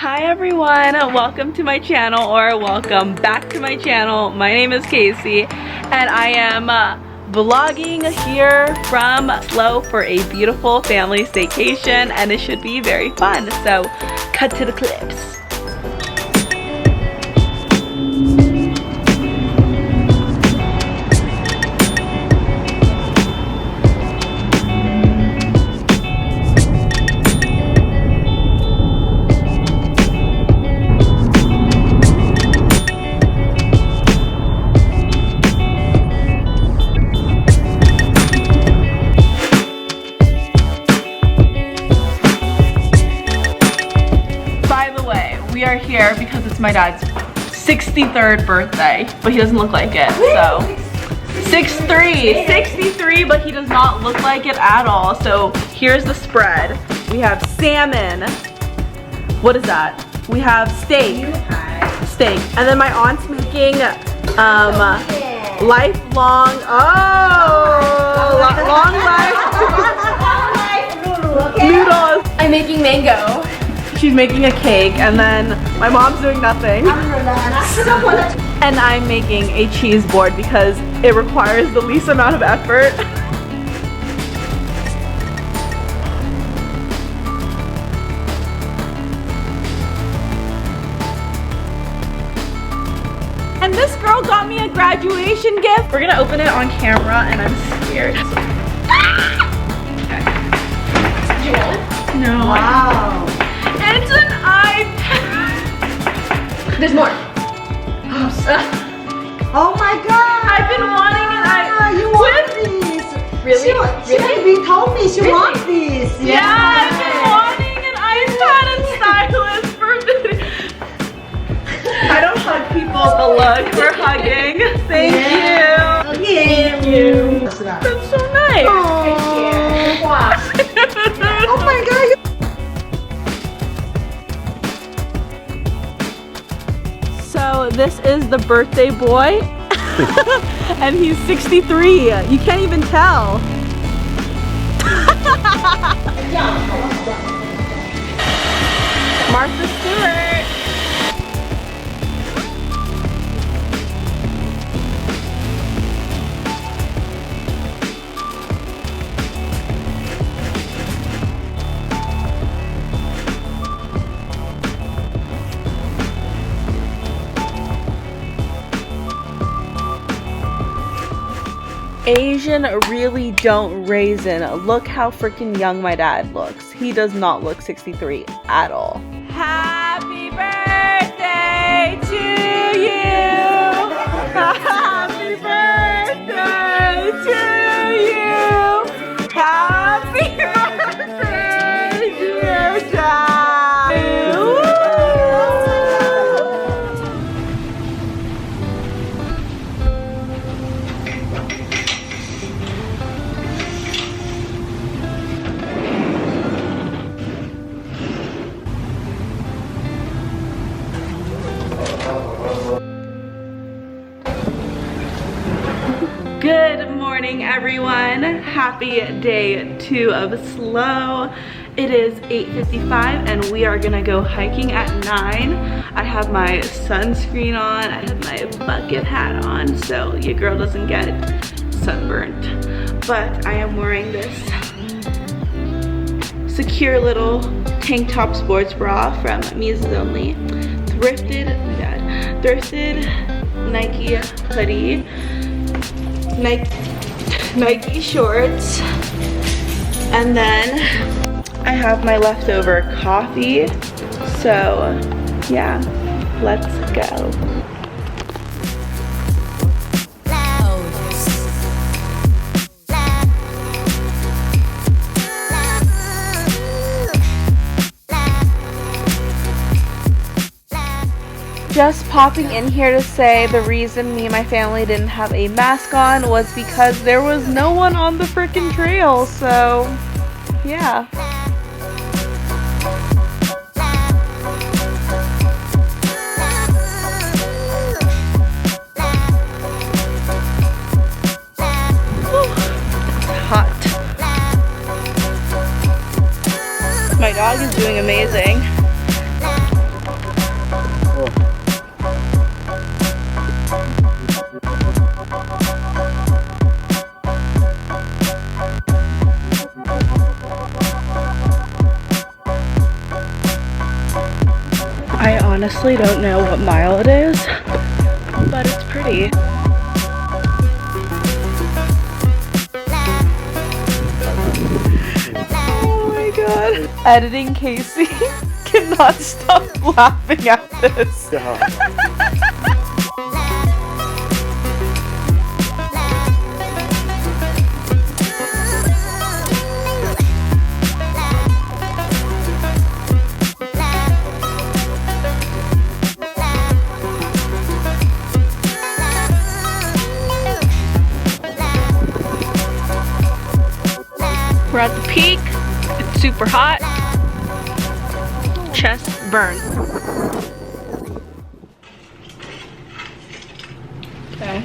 Hi everyone, welcome to my channel, or welcome back to my channel. My name is Casey and I am vlogging here from SLO for a beautiful family staycation, and it should be very fun. So cut to the clips. We are here because it's my dad's 63rd birthday, but he doesn't look like it, so 63, but he does not look like it at all. So here's the spread. We have salmon. What is that? We have steak, and then my aunt's making lifelong, long life noodles. I'm making mango. She's making a cake, and then my mom's doing nothing. And I'm making a cheese board because it requires the least amount of effort. And this girl got me a graduation gift. We're gonna open it on camera, and I'm scared. Okay. Did you want it? No. Wow. It's an iPad. There's more. Oh my god! I've been wanting an iPad. You want these? Really? She told me she wants these. Yeah, I've been wanting an iPad and stylus for video. I don't hug people, but look, we're hugging. Thank you. Thank you. That's so nice. Thank you. Wow. Oh my god. So this is the birthday boy, and he's 63. You can't even tell. Martha Stewart. Asian really don't raisin. Look how freaking young my dad looks. He does not look 63 at all. Happy birthday to you. Happy birthday to you. Happy birthday, dear dad. Good morning, everyone. Happy day 2 of SLO. It is 8:55 and we are gonna go hiking at 9. I have my sunscreen on, I have my bucket hat on, so your girl doesn't get sunburnt. But I am wearing this secure little tank top sports bra from Mia's Only. Thrifted Nike hoodie. Nike shorts, and then I have my leftover coffee, so yeah, let's go. Just popping in here to say the reason me and my family didn't have a mask on was because there was no one on the frickin' trail, so yeah. Hot. My dog is doing amazing. I honestly don't know what mile it is, but it's pretty. Oh my god. Editing Casey cannot stop laughing at this. We're at the peak. It's super hot. Chest burn. Okay.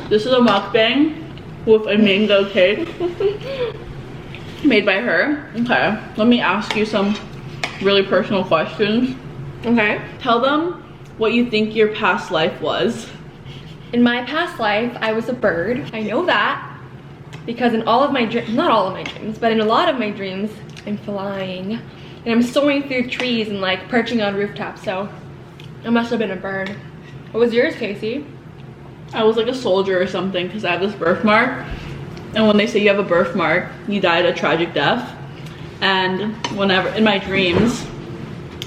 This is a mukbang with a mango cake made by her. Okay, let me ask you some really personal questions. Okay. Tell them what you think your past life was. In my past life, I was a bird. I know that because in all of my dreams, not all of my dreams, but in a lot of my dreams, I'm flying. And I'm soaring through trees and like perching on rooftops, so I must have been a bird. What was yours, Casey? I was like a soldier or something because I have this birthmark. And when they say you have a birthmark, you died a tragic death. And whenever, in my dreams,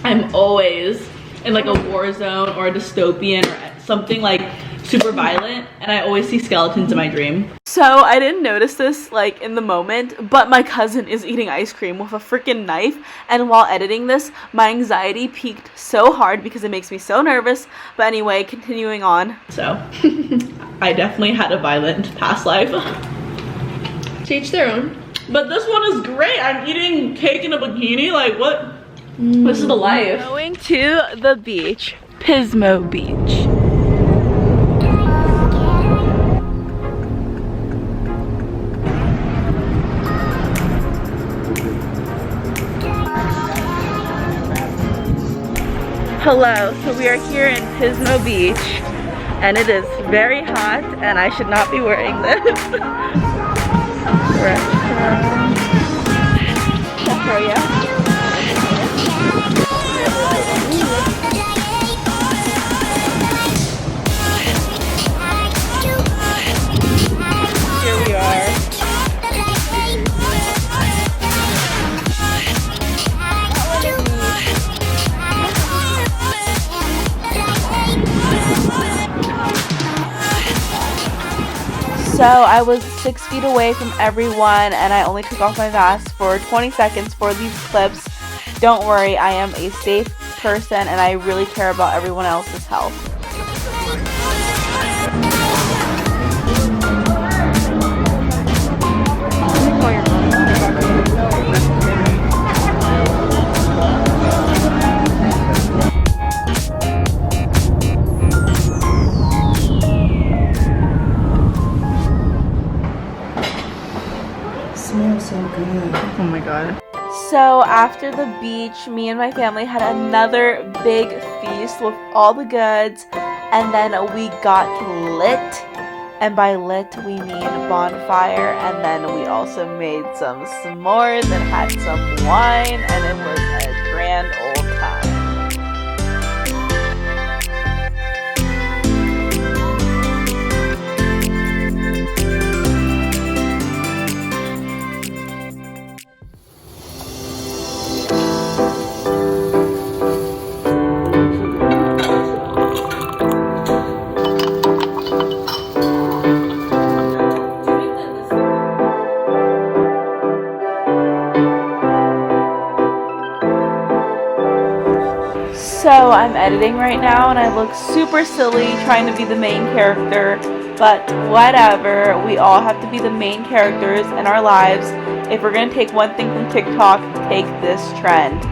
I'm always in like a war zone or a dystopian or something like super violent, and I always see skeletons in my dream. So I didn't notice this like in the moment, but my cousin is eating ice cream with a freaking knife, and while editing this, my anxiety peaked so hard because it makes me so nervous. But anyway, continuing on. So I definitely had a violent past life. To each their own. But this one is great. I'm eating cake in a bikini. Like what? This is the life. Going to the beach, Pismo Beach. Hello, so we are here in Pismo Beach, and it is very hot, and I should not be wearing this. Here we are. So I was 6 feet away from everyone, and I only took off my mask for 20 seconds for these clips. Don't worry, I am a safe person and I really care about everyone else's health. Smells so good. Oh my god. So after the beach, me and my family had another big feast with all the goods, and then we got lit. And by lit we mean bonfire, and then we also made some s'mores and had some wine, and it was a grand old time. So I'm editing right now and I look super silly trying to be the main character, but whatever, we all have to be the main characters in our lives. If we're gonna take one thing from TikTok, take this trend.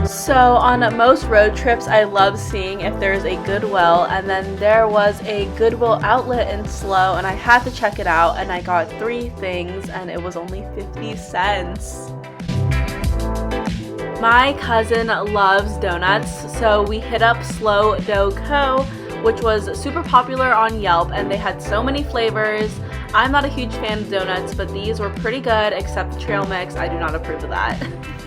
So on most road trips, I love seeing if there's a Goodwill, and then there was a Goodwill outlet in SLO, and I had to check it out, and I got 3 things, and it was only 50 cents. My cousin loves donuts, so we hit up SLO Dough Co., which was super popular on Yelp, and they had so many flavors. I'm not a huge fan of donuts, but these were pretty good except the trail mix. I do not approve of that.